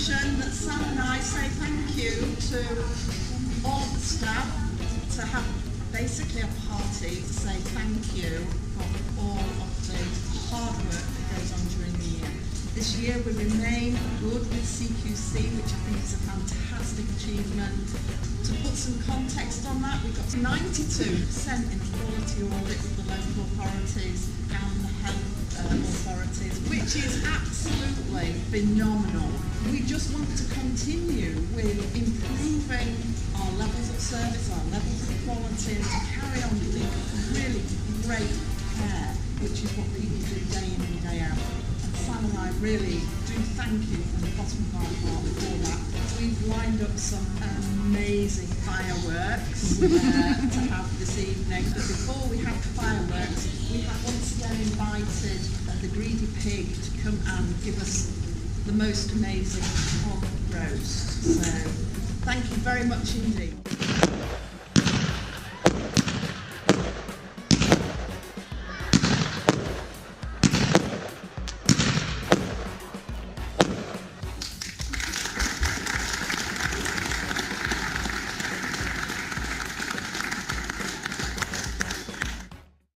occasion that Sam and I say thank you to all of the staff to have basically a party to say thank you for all of the hard work that goes on during the year. This year we remain good with CQC, which I think is a fantastic achievement. To put some context on that, we got 92% in a quality audit with the local authorities and the health authorities, which is absolutely phenomenal. We just want to continue with improving our levels of service, our levels of quality, and to carry on with really great care, which is what people do day in and day out. And Sam and I really do thank you from the bottom of our heart for that. We've lined up some amazing fireworks to have this evening, but before we have the fireworks, we have once again invited the Greedy Pig to come and give us the most amazing hog roast. So thank you very much indeed.